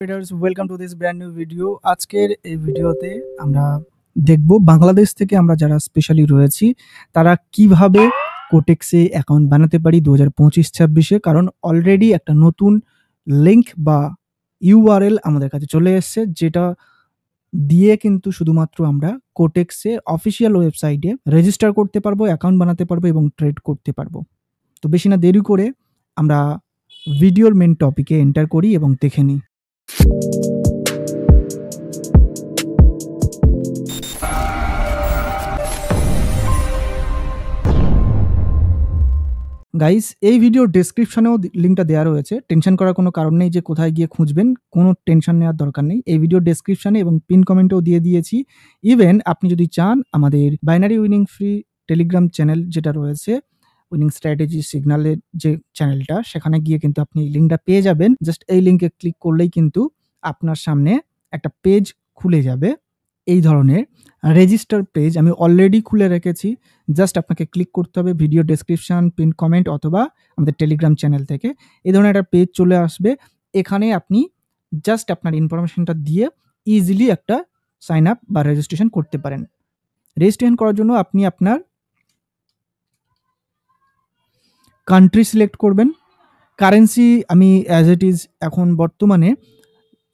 Traders welcome to this brand new video. আজকের এই ভিডিওতে আমরা দেখব বাংলাদেশ থেকে আমরা যারা স্পেশালি রয়েছি তারা কিভাবে কোটেক্সে অ্যাকাউন্ট বানাতে পারি 2025-26-এ। কারণ অলরেডি একটা নতুন লিঙ্ক বা ইউআরএল আমাদের কাছে চলে এসছে, যেটা দিয়ে কিন্তু শুধুমাত্র আমরা কোটেক্সে অফিসিয়াল ওয়েবসাইটে রেজিস্টার করতে পারবো, অ্যাকাউন্ট বানাতে পারবো এবং ট্রেড করতে পারবো। তো বেশি না দেরি করে আমরা ভিডিওর মেন টপিকে এন্টার করি এবং দেখে নিই। গাইস, এই ভিডিওর ডেসক্রিপশনেও লিঙ্কটা দেওয়া রয়েছে। টেনশন করার কোনো কারণ নেই যে কোথায় গিয়ে খুঁজবেন, কোনো টেনশন নেওয়ার দরকার নেই। এই ভিডিওর ডেসক্রিপশনে এবং পিন কমেন্টেও দিয়ে দিয়েছি। ইভেন আপনি যদি চান আমাদের binary winning free Telegram channel যেটা রয়েছে, উইনিং স্ট্র্যাটেজি সিগনালের যে চ্যানেলটা, সেখানে গিয়ে কিন্তু আপনি লিঙ্কটা পেয়ে যাবেন। জাস্ট এই লিঙ্কে ক্লিক করলেই কিন্তু আপনার সামনে একটা পেজ খুলে যাবে। এই ধরনের রেজিস্টার পেজ আমি অলরেডি খুলে রেখেছি। জাস্ট আপনাকে ক্লিক করতে হবে ভিডিও ডেসক্রিপশন, পিন কমেন্ট অথবা আমাদের টেলিগ্রাম চ্যানেল থেকে। এই ধরনের একটা পেজ চলে আসবে। এখানে আপনি জাস্ট আপনার ইনফরমেশনটা দিয়ে ইজিলি একটা সাইন আপ বা রেজিস্ট্রেশন করতে পারেন। রেজিস্ট্রেশন করার জন্য আপনি আপনার কান্ট্রি সিলেক্ট করবেন। কারেন্সি আমি অ্যাজ ইট ইজ এখন বর্তমানে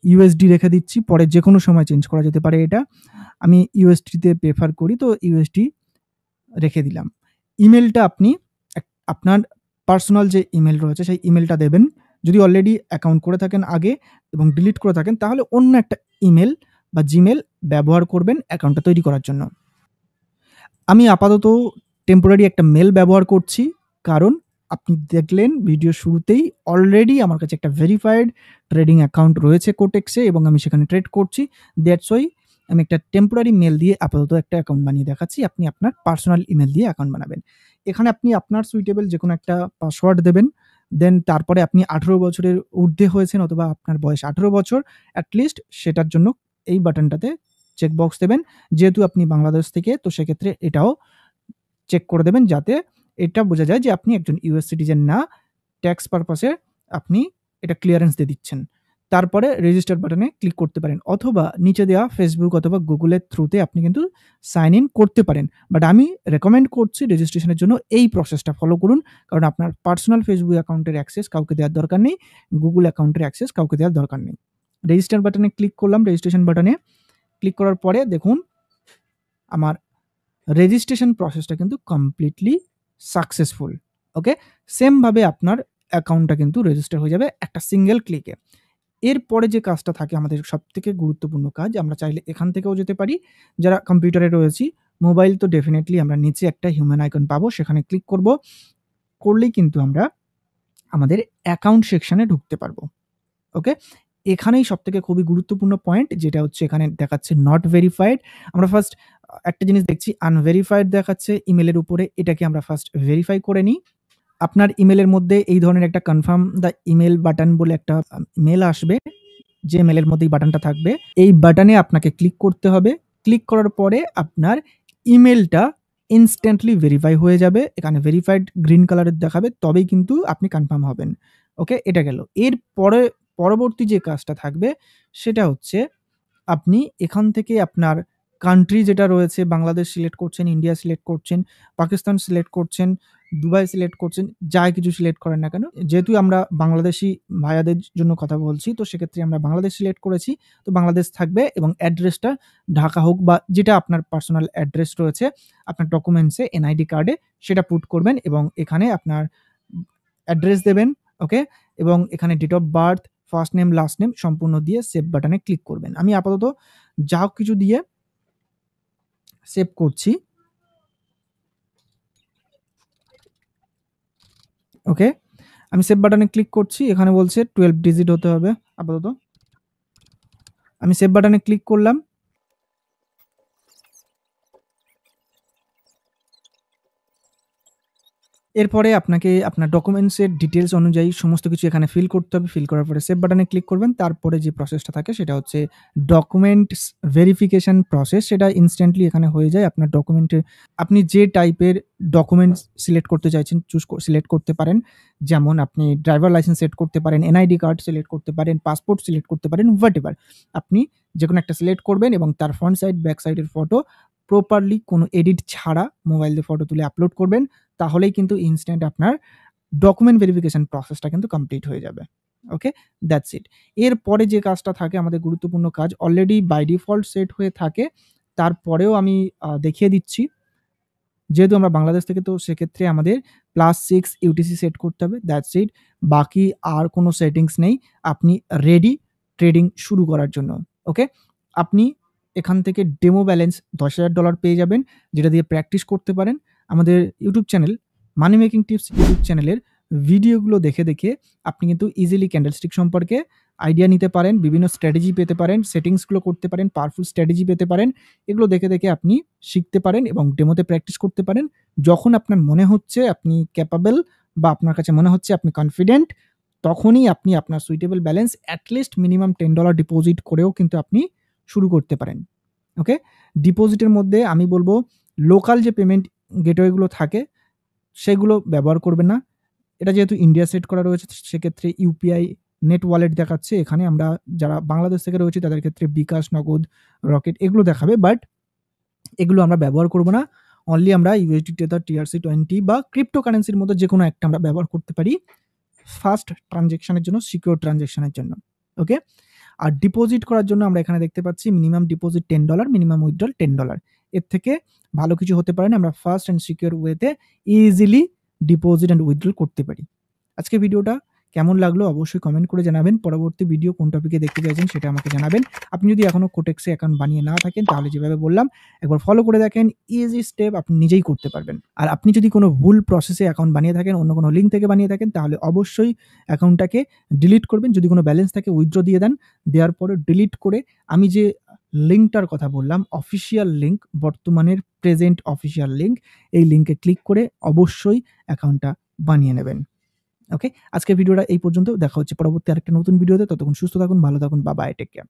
ইউএসডি রেখে দিচ্ছি, পরে যে কোনো সময় চেঞ্জ করা যেতে পারে এটা। আমি ইউএসডিতে প্রেফার করি, তো ইউএসডি রেখে দিলাম। ইমেলটা আপনি আপনার পার্সোনাল যে ইমেল রয়েছে সেই ইমেলটা দেবেন। যদি অলরেডি অ্যাকাউন্ট করে থাকেন আগে এবং ডিলিট করে থাকেন, তাহলে অন্য একটা ইমেল বা জিমেল ব্যবহার করবেন অ্যাকাউন্টটা তৈরি করার জন্য। আমি আপাতত টেম্পোরারি একটা মেল ব্যবহার করছি, কারণ আপনি দেখলেন ভিডিও শুরুতেই অলরেডি আমার কাছে একটা ভেরিফাইড ট্রেডিং অ্যাকাউন্ট রয়েছে কোটেক্সে এবং আমি সেখানে ট্রেড করছি। দ্যাটস ওয়াই আমি একটা টেম্পোরারি মেল দিয়ে আপাতত একটা অ্যাকাউন্ট বানিয়ে দেখাচ্ছি। আপনি আপনার পার্সোনাল ইমেল দিয়ে অ্যাকাউন্ট বানাবেন। এখানে আপনি আপনার সুইটেবল যে কোনো একটা পাসওয়ার্ড দেবেন। দেন তারপরে আপনি 18 বছরের ঊর্ধ্বে হয়েছেন অথবা আপনার বয়স 18 বছর অ্যাটলিস্ট, সেটার জন্য এই বাটনটাতে চেকবক্স দেবেন। যেহেতু আপনি বাংলাদেশ থেকে, তো সেক্ষেত্রে এটাও চেক করে দেবেন যাতে এটা বোঝা যায় যে আপনি একজন ইউএস সিটিজেন না। ট্যাক্স পারপাসে আপনি এটা ক্লিয়ারেন্স দিয়ে দিচ্ছেন। তারপরে রেজিস্টার বাটনে ক্লিক করতে পারেন অথবা নিচে দেওয়া ফেসবুক অথবা গুগলের থ্রুতে আপনি কিন্তু সাইন ইন করতে পারেন। বাট আমি রেকমেন্ড করছি রেজিস্ট্রেশনের জন্য এই প্রসেসটা ফলো করুন, কারণ আপনার পার্সোনাল ফেসবুক অ্যাকাউন্টের অ্যাক্সেস কাউকে দেওয়ার দরকার নেই, গুগল অ্যাকাউন্টের অ্যাক্সেস কাউকে দেওয়ার দরকার নেই। রেজিস্টার বাটনে ক্লিক করলাম। রেজিস্ট্রেশন বাটনে ক্লিক করার পরে দেখুন আমার রেজিস্ট্রেশন প্রসেসটা কিন্তু কমপ্লিটলি সাকসেসফুল। ওকে, সেমভাবে আপনার অ্যাকাউন্টটা কিন্তু রেজিস্টার হয়ে যাবে একটা সিঙ্গেল ক্লিকে। এরপরে যে কাজটা থাকে আমাদের সবথেকে গুরুত্বপূর্ণ কাজ, আমরা চাইলে এখান থেকেও যেতে পারি। যারা কম্পিউটারে রয়েছি, মোবাইল তো ডেফিনেটলি আমরা নিচে একটা হিউম্যান আইকন পাবো, সেখানে ক্লিক করব। করলেই কিন্তু আমরা আমাদের অ্যাকাউন্ট সেকশনে ঢুকতে পারবো। ওকে, এখানেই সবথেকে খুবই গুরুত্বপূর্ণ পয়েন্ট, যেটা হচ্ছে এখানে দেখাচ্ছে নট ভেরিফাইড। আমরা ফার্স্ট একটা জিনিস দেখছি আনভেরিফাইড দেখাচ্ছে ইমেলের উপরে, এটাকে আমরা ফার্স্ট ভেরিফাই করে নিই। আপনার ইমেলের মধ্যে এই ধরনের একটা কনফার্ম দ্য ইমেল বাটন বলে একটা মেল আসবে, যে মেলের মধ্যে এই বাটনটা থাকবে। এই বাটনে আপনাকে ক্লিক করতে হবে। ক্লিক করার পরে আপনার ইমেলটা ইনস্ট্যান্টলি ভেরিফাই হয়ে যাবে। এখানে ভেরিফাইড গ্রিন কালারের দেখাবে, তবেই কিন্তু আপনি কনফার্ম হবেন। ওকে, এটা গেল। এরপরে পরবর্তী যে কাজটা থাকবে সেটা হচ্ছে আপনি এখান থেকে আপনার কান্ট্রি যেটা রয়েছে, বাংলাদেশ সিলেক্ট করছেন, ইন্ডিয়া সিলেক্ট করছেন, পাকিস্তান সিলেক্ট করছেন, দুবাই সিলেক্ট করছেন, যা কিছু সিলেক্ট করেন না কেন। যেহেতু আমরা বাংলাদেশি ভাইয়াদের জন্য কথা বলছি, তো সেক্ষেত্রে আমরা বাংলাদেশ সিলেক্ট করেছি, তো বাংলাদেশ থাকবে এবং অ্যাড্রেসটা ঢাকা হোক বা যেটা আপনার পার্সোনাল অ্যাড্রেস রয়েছে আপনার ডকুমেন্টসে এনআইডি কার্ডে, সেটা পুট করবেন এবং এখানে আপনার অ্যাড্রেস দেবেন। ওকে, এবং এখানে date of birth, first name, last name সম্পূর্ণ দিয়ে সেভ বাটনে ক্লিক করবেন। আমি আপাতত যা কিছু দিয়ে সেভ করছি। ওকে, আমি সেভ বাটনে ক্লিক করছি। এখানে বলছে 12 ডিজিট হতে হবে আপাতত। আমি সেভ বাটনে ক্লিক করলাম। এরপরে আপনাকে আপনার ডকুমেন্টসের ডিটেইলস অনুযায়ী সমস্ত কিছু এখানে ফিল করতে হবে। ফিল করার পরে সেভ বাটনে ক্লিক করবেন। তারপরে যে প্রসেসটা থাকে সেটা হচ্ছে ডকুমেন্টস ভেরিফিকেশন প্রসেস। সেটা ইনস্ট্যান্টলি এখানে হয়ে যায়। আপনার ডকুমেন্টের আপনি যে টাইপের ডকুমেন্টস সিলেক্ট করতে চাইছেন সিলেক্ট করতে পারেন। যেমন আপনি ড্রাইভার লাইসেন্স সেট করতে পারেন, এনআইডি কার্ড সিলেক্ট করতে পারেন, পাসপোর্ট সিলেক্ট করতে পারেন, হোয়াটএভার। আপনি যেকোনো একটা সিলেক্ট করবেন এবং তার ফ্রন্ট সাইড, ব্যাক সাইডের ফটো প্রপারলি কোনো এডিট ছাড়া মোবাইল দিয়ে ফটো তুলে আপলোড করবেন। তাহলেই কিন্তু ইনস্ট্যান্ট আপনার ডকুমেন্ট ভেরিফিকেশন প্রসেসটা কিন্তু কমপ্লিট হয়ে যাবে। ওকে? That's it. এরপরে যে কাজটা থাকে আমাদের গুরুত্বপূর্ণ কাজ অলরেডি বাই ডিফল্ট সেট হয়ে থাকে। তারপরেও আমি দেখিয়ে দিচ্ছি। যেহেতু আমরা বাংলাদেশ থেকে তো সেক্ষেত্রে আমাদের +6 ইউটিসি সেট করতে হবে। That's it. বাকি আর কোনো সেটিংস নেই। আপনি রেডি ট্রেডিং শুরু করার জন্য। ওকে? আপনি এখান থেকে ডেমো ব্যালেন্স $10,000 পেয়ে যাবেন, যেটা দিয়ে প্র্যাকটিস করতে পারেন। আমাদের ইউটিউব চ্যানেল মানি মেকিং টিপস ইউটিউব চ্যানেলের ভিডিওগুলো দেখে আপনি কিন্তু ইজিলি ক্যান্ডেলস্টিক সম্পর্কে আইডিয়া নিতে পারেন, বিভিন্ন স্ট্র্যাটেজি পেতে পারেন, সেটিংসগুলো করতে পারেন, পাওয়ারফুল স্ট্র্যাটেজি পেতে পারেন। এগুলো দেখে আপনি শিখতে পারেন এবং ডেমোতে প্র্যাকটিস করতে পারেন। যখন আপনার মনে হচ্ছে আপনি ক্যাপাবল বা আপনার কাছে মনে হচ্ছে আপনি কনফিডেন্ট, তখনই আপনি আপনার suitable balance at least minimum $10 deposit করেও কিন্তু আপনি শুরু করতে পারেন। ওকে? ডিপোজিটের মধ্যে আমি বলব লোকাল যে পেমেন্ট গেটওয়েগুলো থাকে সেগুলো ব্যবহার করবেন না। এটা যেহেতু ইন্ডিয়া সেট করা রয়েছে সেক্ষেত্রে ইউপিআই নেট ওয়ালেট দেখাচ্ছে। এখানে আমরা যারা বাংলাদেশ থেকে রয়েছি তাদের ক্ষেত্রে বিকাশ, নগদ, রকেট এগুলো দেখাবে। বাট এগুলো আমরা ব্যবহার করব না। অনলি আমরা USD টেথর, TRC20 বা ক্রিপ্টোকারেন্সির মতো যেকোনো একটা আমরা ব্যবহার করতে পারি ফাস্ট ট্রান্সেকশনের জন্য, সিকিউর ট্রান্সেকশনের জন্য। ওকে? আর ডিপোজিট করার জন্য আমরা এখানে দেখতে পাচ্ছি মিনিমাম ডিপোজিট $10, মিনিমাম উইথড্রল $10। এর থেকে ভালো কিছু হতে পারে না। আমরা ফাস্ট অ্যান্ড সিকিউর ওয়েতে ইজিলি ডিপোজিট অ্যান্ড উইথড্রল করতে পারি। আজকে ভিডিওটা কেমন লাগলো অবশ্যই কমেন্ট করে জানাবেন। পরবর্তী ভিডিও কোন টপিকে দেখতে চাইছেন সেটা আমাকে জানাবেন। আপনি যদি এখনো কোটেক্সে অ্যাকাউন্ট বানিয়ে না থাকেন তাহলে যেভাবে বললাম একবার ফলো করে দেখেন। ইজি স্টেপ আপনি নিজেই করতে পারবেন। আর আপনি যদি কোনো ভুল প্রসেসে অ্যাকাউন্ট বানিয়ে থাকেন, অন্য কোনো লিঙ্ক থেকে বানিয়ে থাকেন তাহলে অবশ্যই অ্যাকাউন্টটাকে ডিলিট করবেন। যদি কোনো ব্যালেন্স থাকে উইথড্র দিয়ে দেন। দেওয়ার পরে ডিলিট করে আমি যে লিঙ্কটার কথা বললাম অফিসিয়াল লিঙ্ক, বর্তমানের প্রেজেন্ট অফিসিয়াল লিঙ্ক, এই লিঙ্কে ক্লিক করে অবশ্যই অ্যাকাউন্টটা বানিয়ে নেবেন। ওকে? আজকের ভিডিওটা এই পর্যন্ত। দেখা হচ্ছে পরবর্তী আরেকটা নতুন ভিডিওতে। ততক্ষণ সুস্থ থাকুন, ভালো থাকুন। Bye bye. Take care.